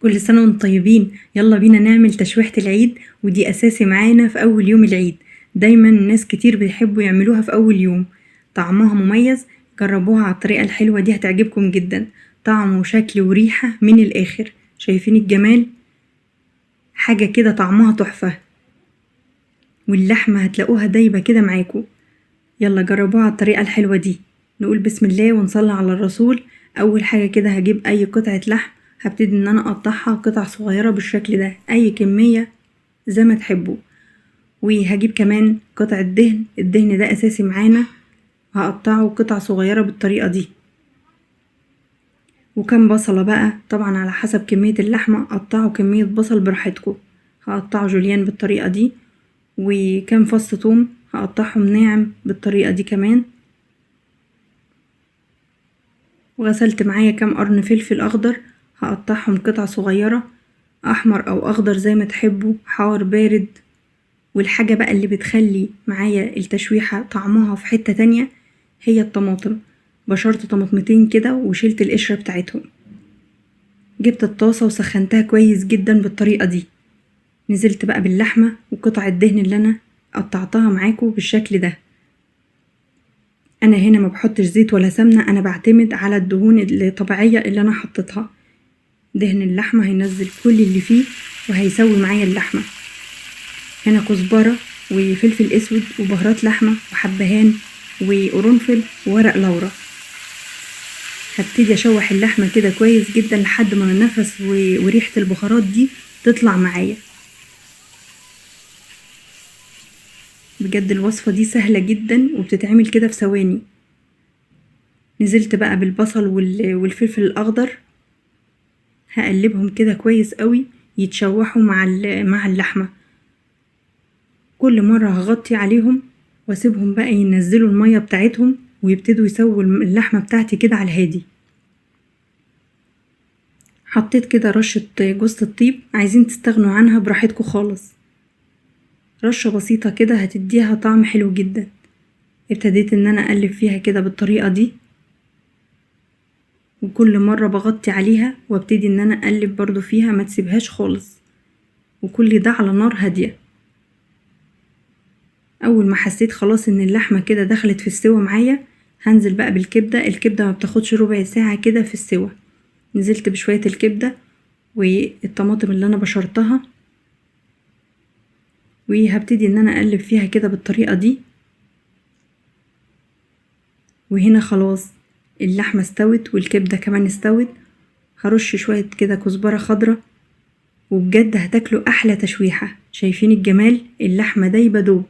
كل سنة وانتم طيبين. يلا بينا نعمل تشويحة العيد، ودي أساسي معانا في أول يوم العيد. دايما ناس كتير بيحبوا يعملوها في أول يوم، طعمها مميز. جربوها على الطريقة الحلوة دي هتعجبكم جدا. طعم وشكل وريحة من الآخر، شايفين الجمال؟ حاجة كده طعمها تحفة، واللحمة هتلاقوها دايبة كده معاكم. يلا جربوها على الطريقة الحلوة دي. نقول بسم الله ونصلي على الرسول. أول حاجة كده هجيب أي قطعة لحم، هبتدي ان انا اقطعها قطع صغيرة بالشكل ده، اي كمية زي ما تحبوا. وهجيب كمان قطعة دهن، الدهن ده اساسي معانا، هقطعه قطع صغيرة بالطريقة دي. وكم بصلة بقى، طبعا على حسب كمية اللحمة قطعوا كمية بصل براحتكم. هقطعه جوليان بالطريقة دي، وكم فص ثوم هقطعهم ناعم بالطريقة دي كمان. وغسلت معايا كم قرن فلفل اخضر، هقطعهم قطع صغيرة، احمر او اخضر زي ما تحبوا، حار بارد. والحاجة بقى اللي بتخلي معايا التشويحة طعمها في حتة تانية هي الطماطم. بشرت طماطمتين كده وشلت القشرة بتاعتهم. جبت الطاسة وسخنتها كويس جدا بالطريقة دي. نزلت بقى باللحمة وقطع الدهن اللي انا قطعتها معاكم بالشكل ده. انا هنا ما بحطش زيت ولا سمنة، انا بعتمد على الدهون الطبيعية اللي انا حطيتها. دهن اللحمة هينزل كل اللي فيه وهيسوي معايا اللحمة. هنا كزبرة وفلفل اسود وبهارات لحمة وحبهان وقرنفل وورق لورا. هبتدي اشوح اللحمة كده كويس جدا لحد ما النفس وريحة البهارات دي تطلع معايا. بجد الوصفة دي سهلة جدا وبتتعمل كده في ثواني. نزلت بقى بالبصل والفلفل الاخضر، هقلبهم كده كويس قوي يتشوحوا مع اللحمة. كل مرة هغطي عليهم واسيبهم بقى ينزلوا المية بتاعتهم ويبتدوا يسووا اللحمة بتاعتي كده على الهادي. حطيت كده رشة جوز الطيب، عايزين تستغنوا عنها براحتكم خالص، رشة بسيطة كده هتديها طعم حلو جدا. ابتديت ان انا اقلب فيها كده بالطريقة دي، وكل مرة بغطي عليها وابتدي ان انا اقلب برضو فيها، ما تسيبهاش خالص، وكل ده على نار هادية. اول ما حسيت خلاص ان اللحمة كده دخلت في السوا معايا، هنزل بقى بالكبدة. الكبدة ما بتاخدش ربع ساعة كده في السوا. نزلت بشوية الكبدة والطماطم اللي انا بشرتها، وهبتدي ان انا اقلب فيها كده بالطريقة دي. وهنا خلاص اللحمة استوت والكبدة كمان استوت. هرش شوية كده كزبرة خضرة، وبجد هتاكلوا احلى تشويحة. شايفين الجمال؟ اللحمة دايبة دوب،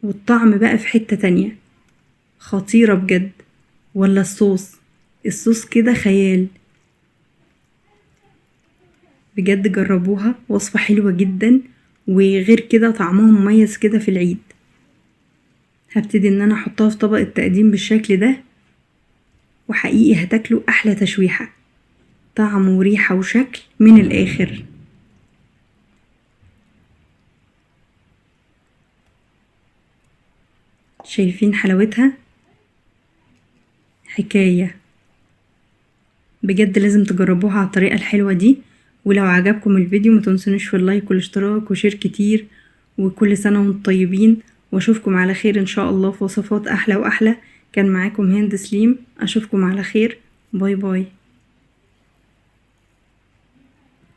والطعم بقى في حتة تانية خطيرة بجد. ولا الصوص كده خيال. بجد جربوها، وصفة حلوة جدا، وغير كده طعمها مميز كده في العيد. هبتدي ان انا احطها في طبق التقديم بالشكل ده، وحقيقي هتاكلوا احلى تشويحة، طعم وريحة وشكل من الاخر. شايفين حلاوتها؟ حكاية بجد. لازم تجربوها على الطريقة الحلوة دي. ولو عجبكم الفيديو متنسونوش في اللايك والاشتراك وشير كتير. وكل سنة وانتم طيبين، واشوفكم على خير ان شاء الله في وصفات احلى واحلى. كان معاكم هند سليم، اشوفكم على خير. باي باي.